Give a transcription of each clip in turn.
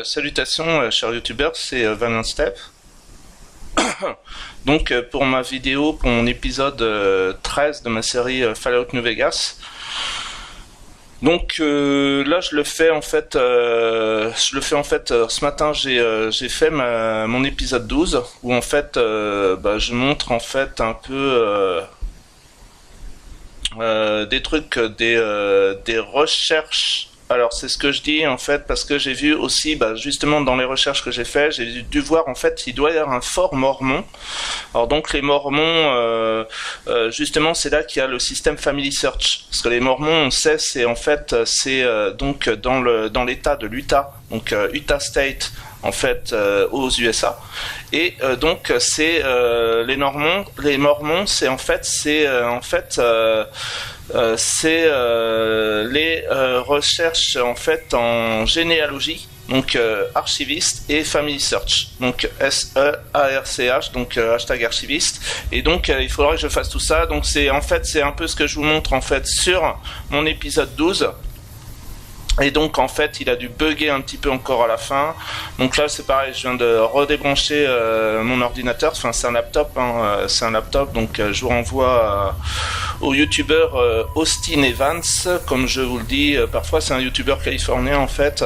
Salutations chers youtubeurs, c'est Valiant Step. Donc pour ma vidéo, pour mon épisode 13 de ma série Fallout New Vegas. Donc là je le fais en fait, ce matin j'ai fait mon épisode 12 où en fait je montre en fait un peu des trucs, des recherches. Alors c'est ce que je dis en fait parce que j'ai vu aussi justement dans les recherches que j'ai fait, j'ai dû voir en fait il doit y avoir un fort mormon. Alors donc les mormons justement c'est là qu'il y a le système Family Search, parce que les mormons on sait c'est en fait c'est donc dans l'état de l'Utah, donc Utah State en fait aux USA, et donc c'est les mormons c'est en fait les recherches en fait en généalogie, donc archiviste et Family Search, donc SEARCH, donc hashtag archiviste, et donc il faudra que je fasse tout ça. Donc c'est un peu ce que je vous montre en fait sur mon épisode 12. Et donc en fait il a dû bugger un petit peu encore à la fin. Donc là c'est pareil, je viens de redébrancher mon ordinateur, enfin c'est un laptop, donc je vous renvoie au youtubeur Austin Evans, comme je vous le dis parfois, c'est un youtubeur californien en fait,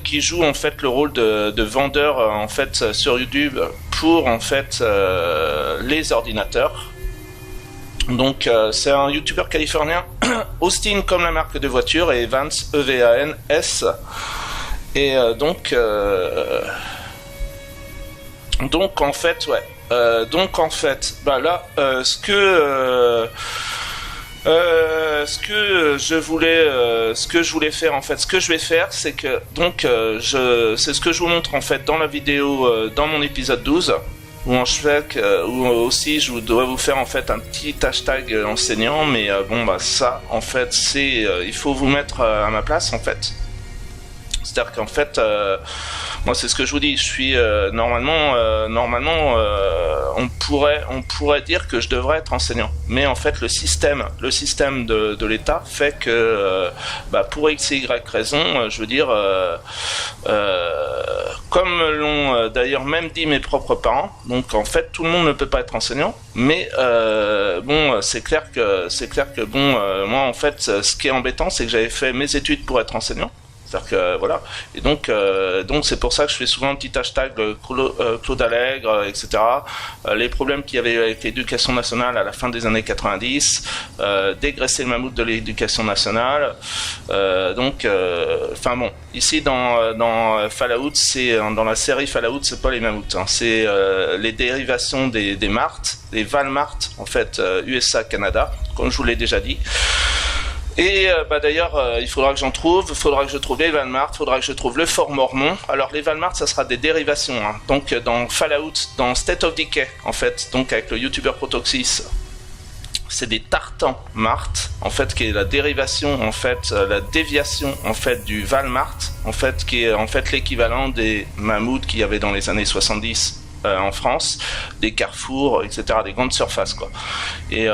qui joue en fait le rôle de vendeur en fait sur YouTube pour en fait les ordinateurs. Donc c'est un youtubeur californien, Austin comme la marque de voiture et Evans EVANS, et donc en fait là ce que je voulais faire en fait, ce que je vais faire c'est que donc c'est ce que je vous montre en fait dans la vidéo dans mon épisode 12. Où aussi je dois vous faire en fait un petit hashtag enseignant, mais ça en fait c'est il faut vous mettre à ma place en fait. C'est-à-dire qu'en fait moi c'est ce que je vous dis, je suis normalement on pourrait dire que je devrais être enseignant, mais en fait le système de l'État fait que pour x et y raison, je veux dire comme l'ont d'ailleurs même dit mes propres parents, donc en fait tout le monde ne peut pas être enseignant, mais c'est clair que moi en fait ce qui est embêtant c'est que j'avais fait mes études pour être enseignant. C'est-à-dire que voilà, et donc c'est pour ça que je fais souvent un petit hashtag Claude Allègre, etc. Les problèmes qu'il y avait avec l'éducation nationale à la fin des années 90, dégraisser le mammouth de l'éducation nationale. Ici dans Fallout, c'est dans la série Fallout, c'est pas les mammouths, hein, c'est les dérivations des martes, des Walmart en fait, USA Canada, comme je vous l'ai déjà dit. Et d'ailleurs, il faudra que je trouve les Walmart, il faudra que je trouve le Fort Mormon. Alors les Walmart, ça sera des dérivations, hein. Donc dans Fallout, dans State of Decay, en fait, donc avec le youtubeur Protoxys, c'est des tartans Mart, en fait, qui est la dérivation, en fait, la déviation, en fait, du Walmart, en fait, qui est en fait l'équivalent des mammouths qu'il y avait dans les années 70. En France, des carrefours, etc., des grandes surfaces quoi. Et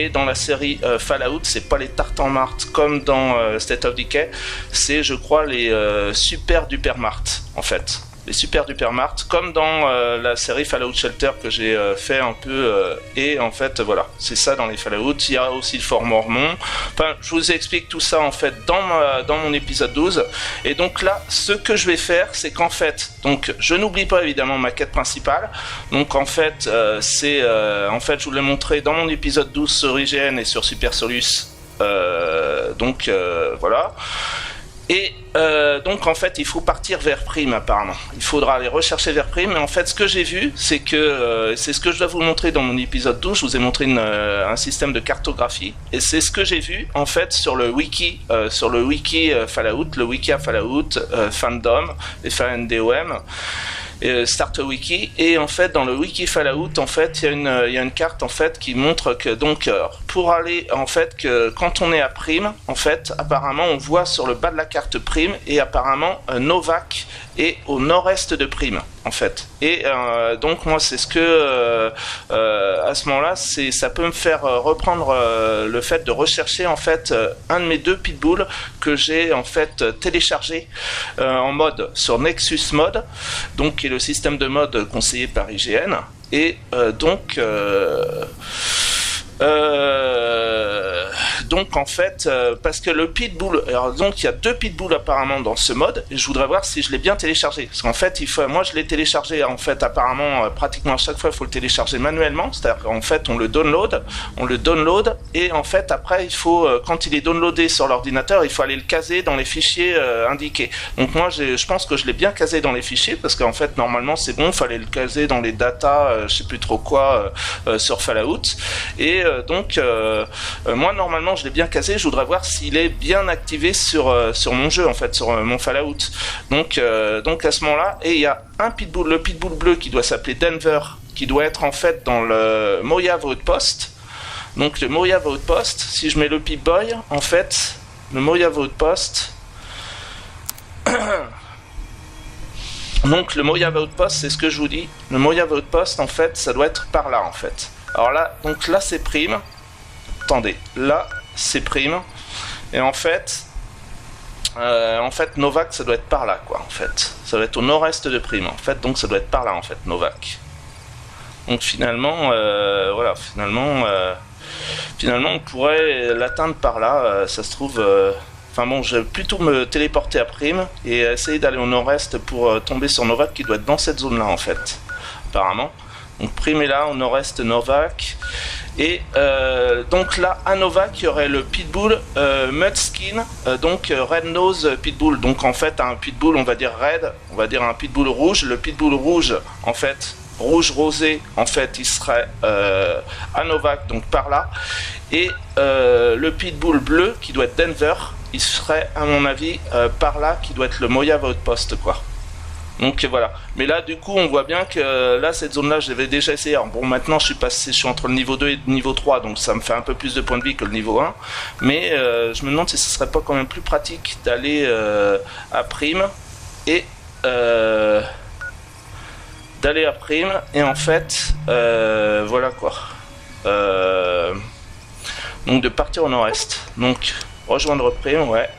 dans la série Fallout, c'est pas les tartans Mart comme dans State of Decay, c'est je crois les super duper Mart en fait. Les super duper Mart, comme dans la série Fallout Shelter que j'ai fait un peu, et en fait voilà, c'est ça dans les Fallout. Il y a aussi le Fort Mormon. Enfin, je vous explique tout ça en fait dans mon épisode 12. Et donc là, ce que je vais faire, c'est qu'en fait, donc je n'oublie pas évidemment ma quête principale. Donc en fait, je vous l'ai montré dans mon épisode 12 sur IGN et sur Super Solus. Voilà. Et donc en fait il faut partir vers Prime apparemment. Il faudra aller rechercher vers Prime, mais en fait ce que j'ai vu c'est que c'est ce que je dois vous montrer dans mon épisode 12, je vous ai montré un système de cartographie, et c'est ce que j'ai vu en fait sur le wiki Fallout, le wiki à Fallout, fandom, FANDOM, Starter Wiki, et en fait dans le wiki Fallout en fait il y a une carte en fait qui montre que donc pour aller en fait que quand on est à Prime en fait apparemment on voit sur le bas de la carte Prime, et apparemment Novak est au nord-est de Prime. en fait. Et donc moi c'est ce que à ce moment-là ça peut me faire reprendre le fait de rechercher en fait un de mes deux pitbulls que j'ai en fait téléchargé en mode sur Nexus Mode, donc qui est le système de mode conseillé par IGN. Et donc en fait parce que le pitbull, alors donc il y a deux pitbulls apparemment dans ce mode et je voudrais voir si je l'ai bien téléchargé, parce qu'en fait moi je l'ai téléchargé en fait apparemment pratiquement à chaque fois il faut le télécharger manuellement, c'est-à-dire qu'en fait on le download et en fait après il faut quand il est downloadé sur l'ordinateur il faut aller le caser dans les fichiers indiqués. Donc moi je pense que je l'ai bien casé dans les fichiers parce qu'en fait normalement c'est bon, il fallait le caser dans les datas je sais plus trop quoi sur Fallout et donc moi normalement je l'ai bien casé, je voudrais voir s'il est bien activé sur mon jeu en fait, sur mon Fallout. Donc à ce moment-là, et il y a un pitbull, le pitbull bleu qui doit s'appeler Denver, qui doit être en fait dans le Mojave Outpost. Donc le Mojave Outpost, si je mets le Pip-Boy, en fait, le Mojave Outpost. Donc le Mojave Outpost, c'est ce que je vous dis. Le Mojave Outpost, en fait, ça doit être par là en fait. Alors là, donc là c'est prime. Attendez, là c'est prime. Et en fait Novac ça doit être par là quoi en fait. Ça doit être au nord-est de prime en fait, donc ça doit être par là en fait Novac. Donc finalement voilà, finalement on pourrait l'atteindre par là, ça se trouve enfin bon, je vais plutôt me téléporter à prime et essayer d'aller au nord-est pour tomber sur Novac qui doit être dans cette zone là en fait, apparemment. Donc prime est là, au nord-est Novac. Et donc là à Novac il y aurait le pitbull Mudskin, donc Red Nose Pitbull, donc en fait un pitbull on va dire red, on va dire un pitbull rouge. Le pitbull rouge en fait, rouge rosé en fait il serait à Novac, donc par là. Et le pitbull bleu qui doit être Denver, il serait à mon avis par là, qui doit être le Mojave Outpost quoi. Donc voilà, mais là du coup on voit bien que là cette zone là je l'avais déjà essayé. Alors, bon maintenant je suis entre le niveau 2 et le niveau 3, donc ça me fait un peu plus de points de vie que le niveau 1, mais je me demande si ce serait pas quand même plus pratique d'aller à prime et en fait voilà quoi, donc de partir au nord-est, donc rejoindre prime, ouais.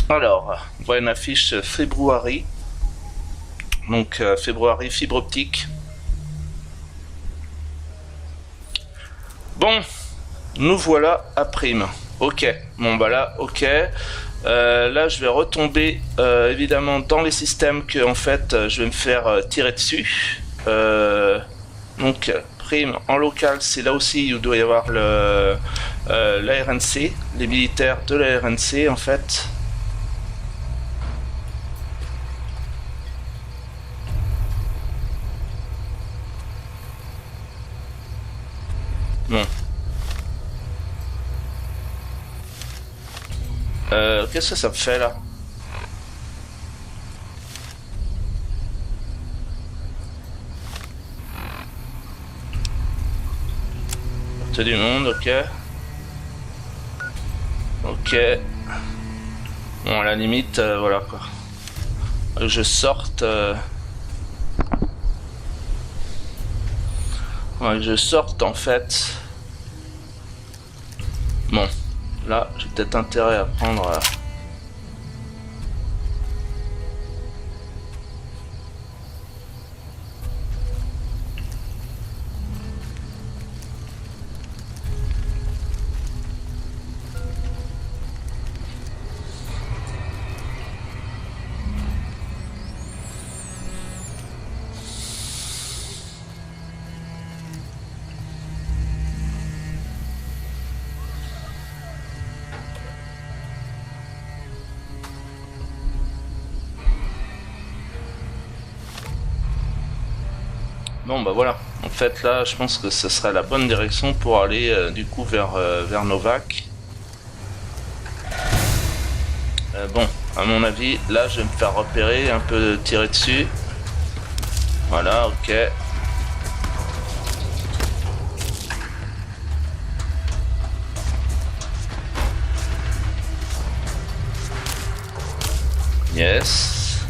Alors, on voit une affiche February, donc February fibre optique. Bon, nous voilà à prime. Ok, bon bah là, ok. Là, je vais retomber évidemment dans les systèmes que en fait je vais me faire tirer dessus. Donc prime en local, c'est là aussi où il doit y avoir l'ARNC, les militaires de l'ARNC en fait. Bon. Qu'est-ce que ça me fait là? Porte du monde, ok. Ok. Bon, à la limite, voilà quoi. Je sorte. Ouais, je sorte en fait. Bon, là, j'ai peut-être intérêt à prendre. Bon bah voilà, en fait là je pense que ce serait la bonne direction pour aller du coup vers Novac. Bon, à mon avis, là je vais me faire repérer, un peu tirer dessus. Voilà, ok. Yes.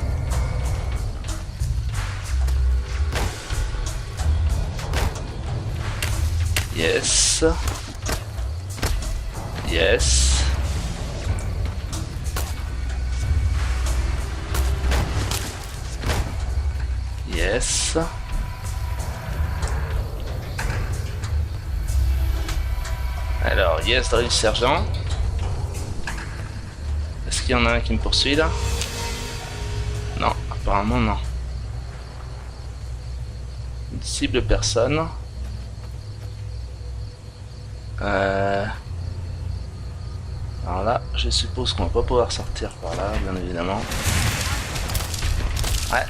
Yes. Yes. Yes. Alors, yes, drill sergent. Est-ce qu'il y en a un qui me poursuit là? Non, apparemment non. Une cible personne. Alors là, je suppose qu'on va pas pouvoir sortir par là, bien évidemment. Ouais.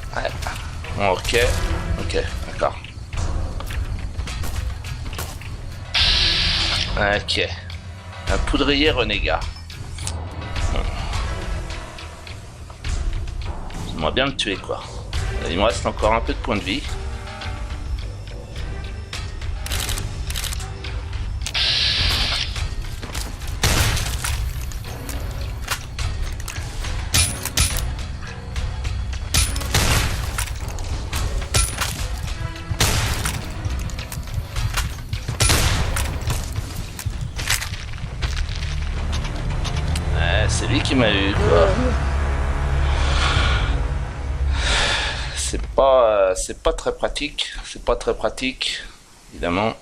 Bon, ok, d'accord. Ok. Un poudrier renégat. Bon. J'aimerais bien le tuer, quoi. Il me reste encore un peu de points de vie. C'est lui qui m'a eu, quoi. C'est pas très pratique. C'est pas très pratique, évidemment.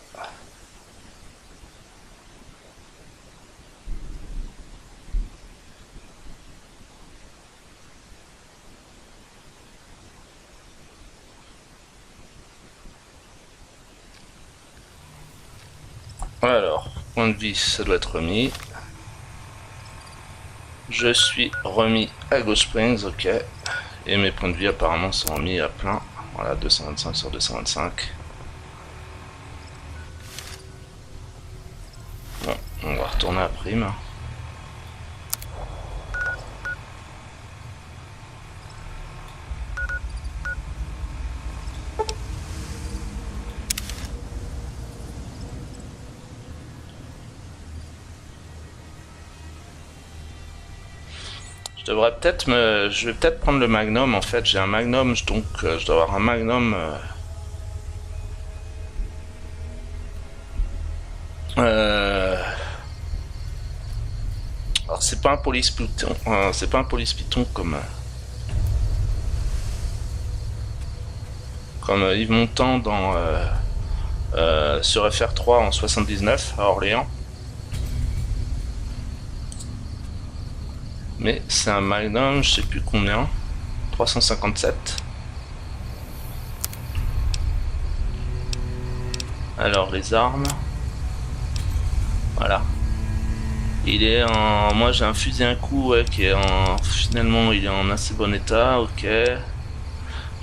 Alors, point de vie, ça doit être remis. Je suis remis à Ghost Springs, ok. Et mes points de vie apparemment sont remis à plein. Voilà, 225 sur 225. Bon, on va retourner à prime. Je vais peut-être prendre le Magnum. En fait, j'ai un Magnum, donc je dois avoir un Magnum. Alors c'est pas un police python, c'est pas un police python comme Yves Montand dans sur FR3 en 79 à Orléans. Mais c'est un Magnum, je sais plus combien, 357. Alors les armes, voilà. Il est en, moi j'ai un fusil à coup, ouais, qui est en, finalement il est en assez bon état, ok.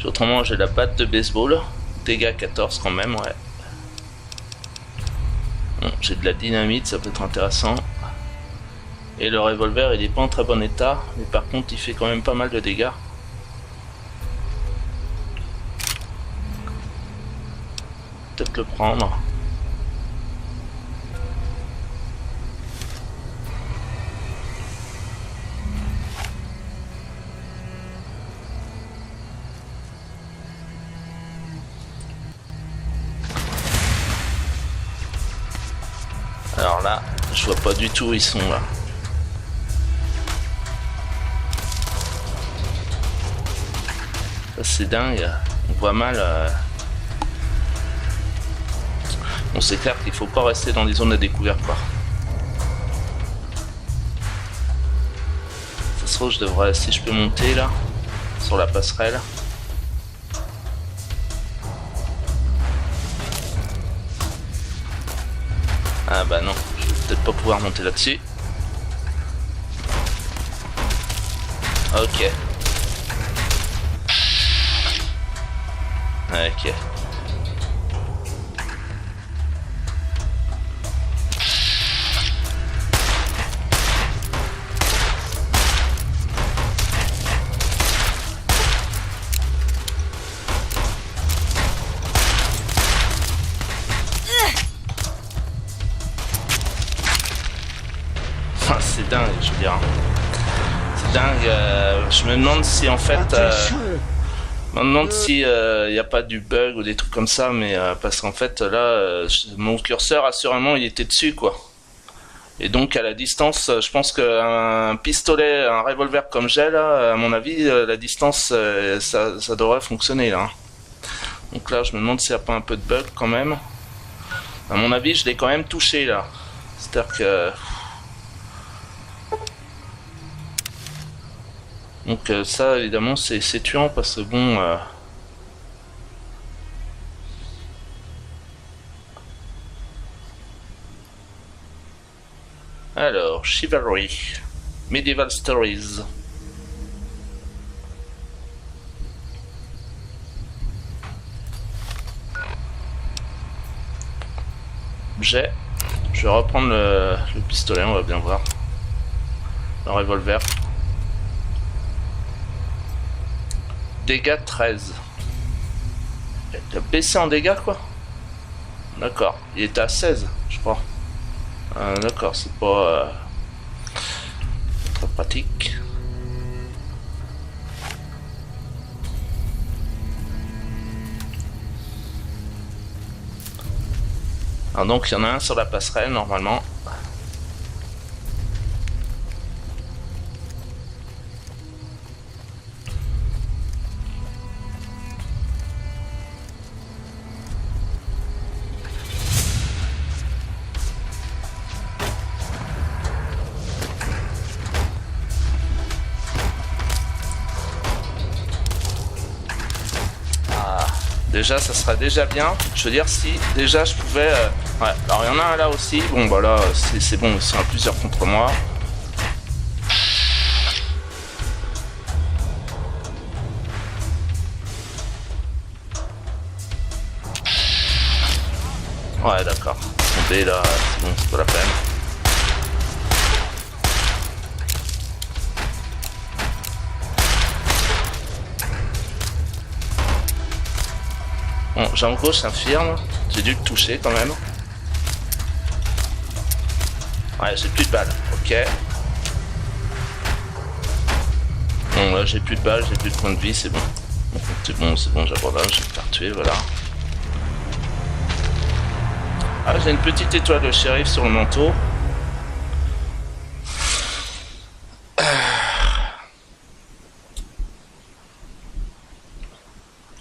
Autrement j'ai la batte de baseball, dégâts 14 quand même, ouais. Bon, j'ai de la dynamite, ça peut être intéressant. Et le revolver il est pas en très bon état, mais par contre il fait quand même pas mal de dégâts. Peut-être le prendre. Alors là, je vois pas du tout où ils sont là. Ça c'est dingue, on voit mal. Bon, c'est clair qu'il faut pas rester dans des zones à découvert, quoi. Ça se trouve, je devrais, si je peux monter là, sur la passerelle. Ah bah non, je vais peut-être pas pouvoir monter là-dessus. Ok. Ok. C'est dingue, je veux dire. C'est dingue. Je me demande si en fait... Je me demande si il n'y a pas du bug ou des trucs comme ça, mais parce qu'en fait là, mon curseur assurément il était dessus quoi. Et donc à la distance, je pense qu'un pistolet, un revolver comme j'ai là, à mon avis, la distance, ça devrait fonctionner là. Donc là, je me demande s'il n'y a pas un peu de bug quand même. À mon avis, je l'ai quand même touché là. C'est-à-dire que... Donc ça, évidemment, c'est tuant parce que bon... Alors, Chivalry, Medieval Stories. Objet. Je vais reprendre le pistolet, on va bien voir. Le revolver. Dégâts 13. Il a baissé en dégâts quoi. D'accord, il était à 16 je crois. D'accord, c'est pas très pratique. Alors donc il y en a un sur la passerelle normalement. Déjà ça serait déjà bien, je veux dire si déjà je pouvais... Ouais, alors il y en a un là aussi, bon bah là c'est bon, ils sont à plusieurs contre moi. Ouais d'accord, tombé là, c'est bon, c'est pas la peine. Bon, jambe gauche s'infirme, j'ai dû le toucher quand même. Ouais, j'ai plus de balles, ok. Bon, là j'ai plus de balles, j'ai plus de points de vie, c'est bon. C'est bon, j'abandonne, je vais me faire tuer, voilà. Ah, j'ai une petite étoile de shérif sur le manteau.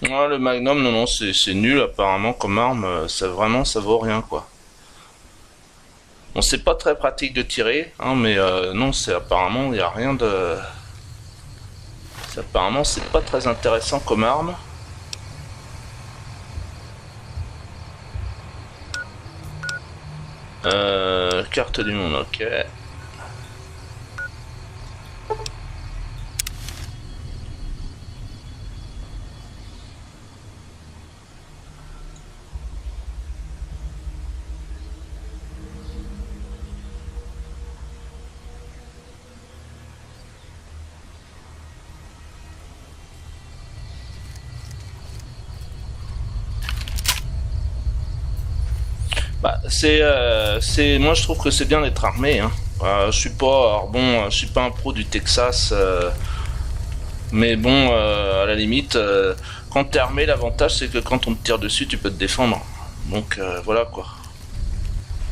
Ouais, le Magnum, non, c'est nul apparemment comme arme, ça vraiment ça vaut rien quoi. Bon, c'est pas très pratique de tirer, hein, mais non, c'est apparemment il y a rien de. Apparemment, c'est pas très intéressant comme arme. Carte du monde, ok. Bah, moi je trouve que c'est bien d'être armé. Hein. Je suis pas, alors bon, je suis pas un pro du Texas, mais bon, à la limite, quand t'es armé, l'avantage c'est que quand on te tire dessus, tu peux te défendre. Donc voilà quoi.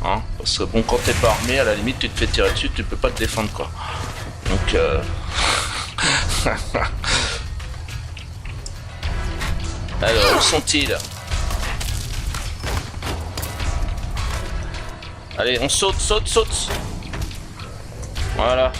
Hein, parce que bon, quand t'es pas armé, à la limite, tu te fais tirer dessus, tu peux pas te défendre quoi. Donc alors, où sont-ils? Allez, on saute. Voilà.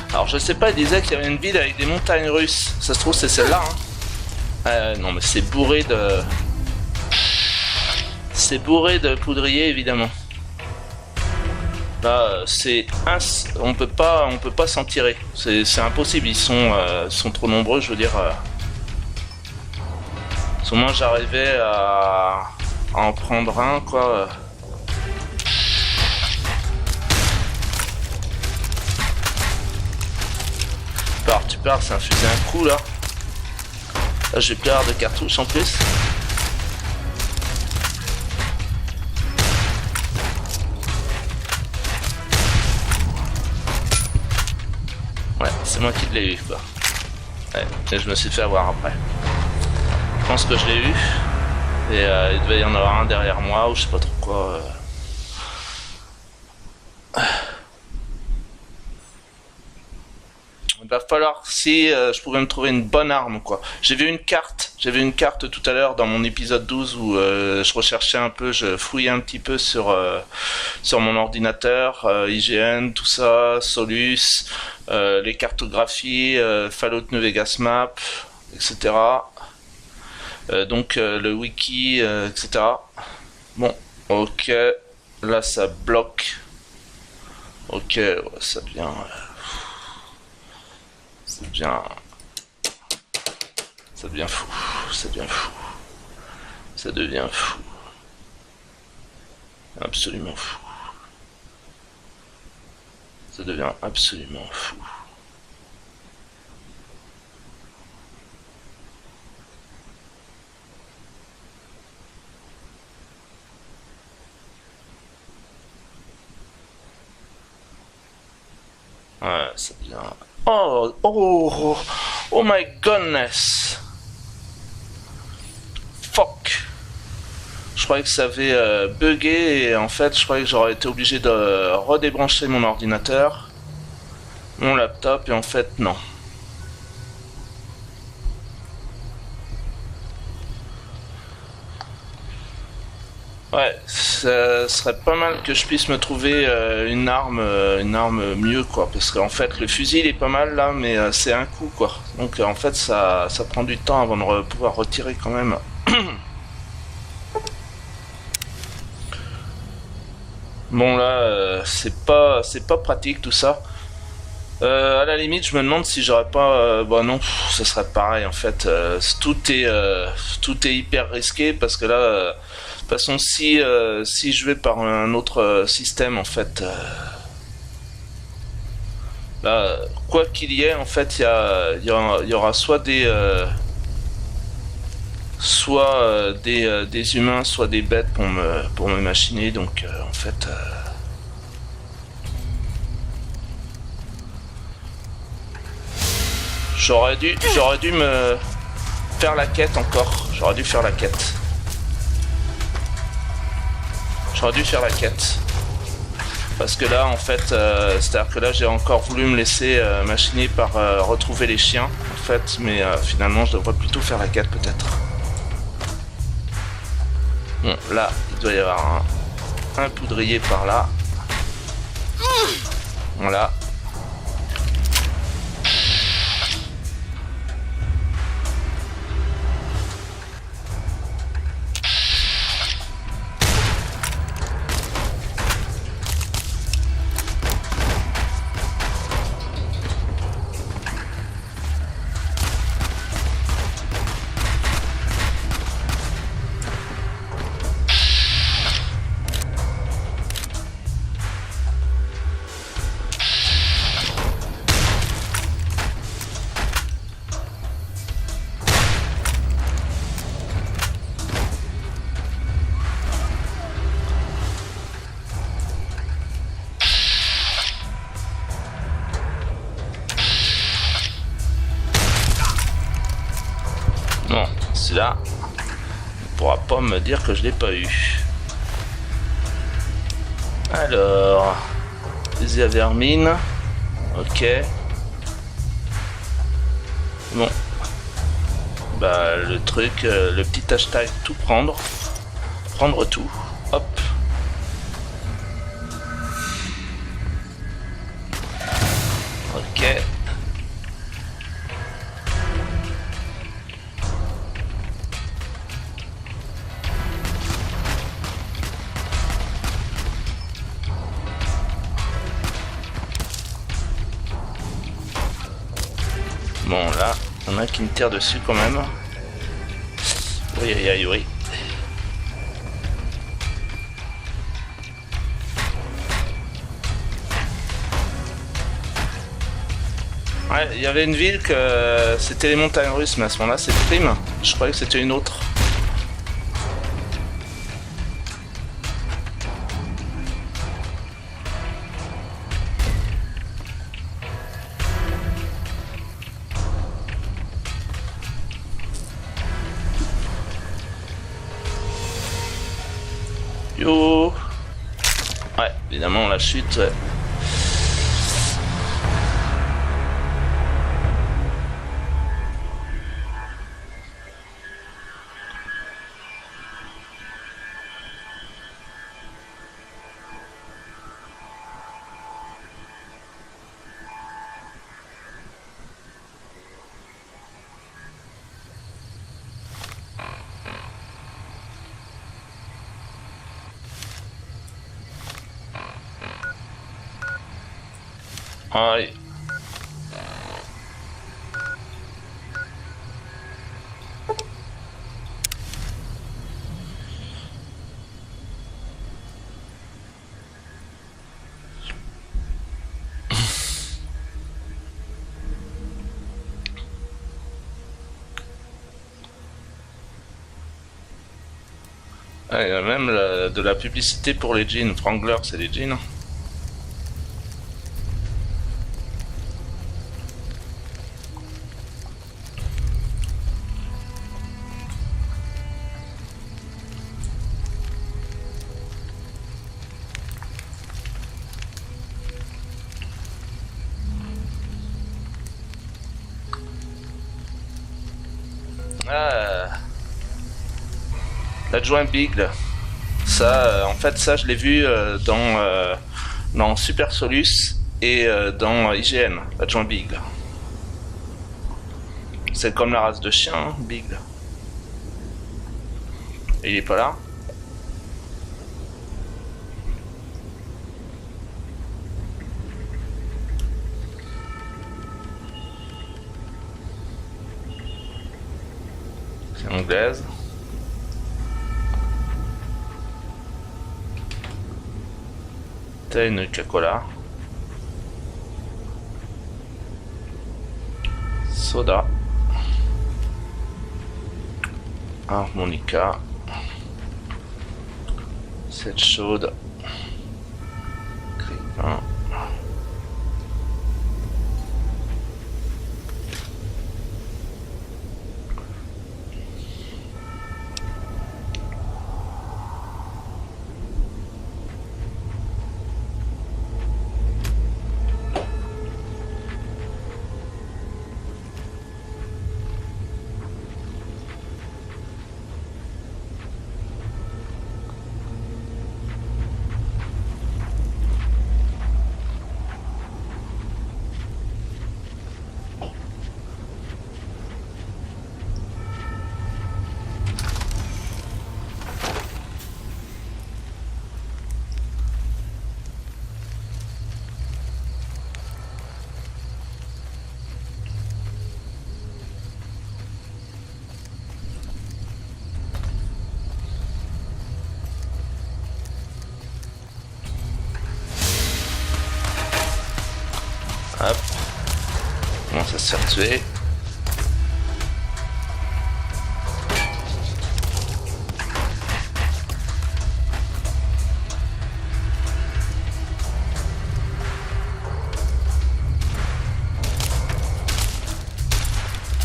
Alors je sais pas, il disait qu'il y avait une ville avec des montagnes russes. Ça se trouve c'est celle-là. Hein. Non mais c'est bourré de... C'est bourré de poudriers évidemment. Là c'est on peut pas s'en tirer. C'est impossible. Ils sont trop nombreux. Je veux dire. Au moins j'arrivais à en prendre un quoi. peur que c'est un fusil à un coup là. Là je vais plus avoir de cartouches en plus. Ouais, c'est moi qui l'ai eu quoi. Ouais, et je me suis fait avoir après. Je pense que je l'ai eu. Et il devait y en avoir un derrière moi ou je sais pas trop quoi. Il va falloir si je pouvais me trouver une bonne arme quoi. J'ai vu une carte tout à l'heure dans mon épisode 12 où je recherchais un peu, je fouillais un petit peu sur mon ordinateur, IGN, tout ça, Solus, les cartographies, Fallout New Vegas Map, etc. Donc le wiki, etc. Bon, ok, là ça bloque. Ok, ouais, ça devient... Ça devient fou. Ça devient fou. Absolument fou. Ça devient absolument fou. Ouais, ça devient... Oh my goodness. Fuck. Je croyais que ça avait bugué et en fait je croyais que j'aurais été obligé de redébrancher mon ordinateur, mon laptop et en fait non. Ouais, ça serait pas mal que je puisse me trouver une arme mieux quoi, parce qu'en fait le fusil il est pas mal là, mais c'est un coup quoi. Donc en fait ça prend du temps avant de pouvoir retirer quand même. Bon là c'est pas pratique tout ça. À la limite je me demande si j'aurais pas bah non, ça serait pareil en fait. Tout est hyper risqué parce que là de toute façon, si je vais par un autre système, en fait, là, quoi qu'il y ait, en fait, il y aura soit des humains, soit des bêtes pour me machiner. Donc, en fait, j'aurais dû me faire la quête encore. J'aurais dû faire la quête. J'aurais dû faire la quête. Parce que là, en fait, c'est-à-dire que là, j'ai encore voulu me laisser machiner par retrouver les chiens, en fait, mais finalement, je devrais plutôt faire la quête, peut-être. Bon, là, il doit y avoir un poudrier par là. Voilà. Bon, celui-là, on pourra pas me dire que je l'ai pas eu. Alors, fusil à vermine. Ok. Bon. Bah, le truc, le petit hashtag tout prendre. Prendre tout. Hop. Ok. Bon là, il y en a qui me tirent dessus quand même. Oui, oui, oui, oui. Ouais, il y avait une ville que c'était les montagnes russes, mais à ce moment-là, c'est Prime. Je croyais que c'était une autre. Yo. Ouais, évidemment, la chute, ouais. Ouais. Ouais, il y a même de la publicité pour les jeans. Wrangler, c'est les jeans. Ah, l'adjoint Big. Ça, en fait, ça, je l'ai vu dans Super Solus et dans IGN, l'adjoint Big. C'est comme la race de chien, hein, Big. Et il est pas là. C'est anglaise. T'as une Coca-Cola. Soda. Harmonica. Cette chaude. Crépin. Hop. Comment ça se fait tuer?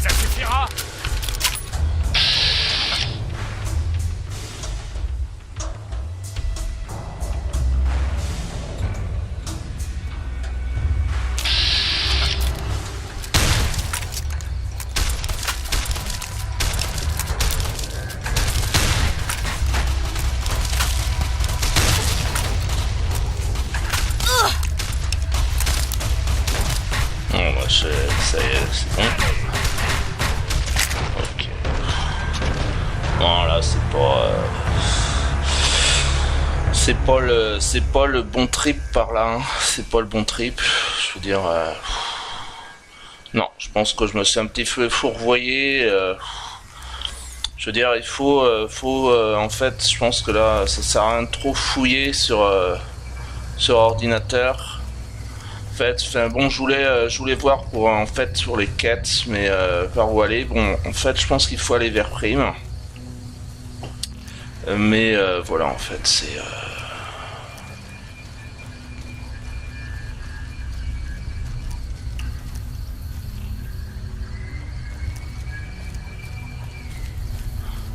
Ça suffira. Bon bah ça y est, c'est bon. Ok. Bon là c'est pas le bon trip par là, hein. C'est pas le bon trip. Je veux dire non, je pense que je me suis un petit peu fourvoyé. Je veux dire, il faut en fait, je pense que là, ça sert à rien de trop fouiller sur ordinateur. fait. Enfin, bon, je voulais voir pour en fait sur les quêtes, mais par où aller. Bon, en fait, je pense qu'il faut aller vers Prime. Mais voilà, en fait, c'est.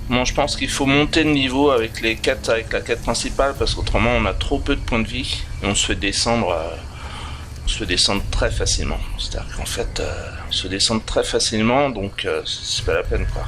Bon, je pense qu'il faut monter de niveau avec les quêtes, avec la quête principale, parce qu'autrement on a trop peu de points de vie et on se fait descendre très facilement. C'est-à-dire qu'en fait, on se fait descendre très facilement, donc c'est pas la peine quoi.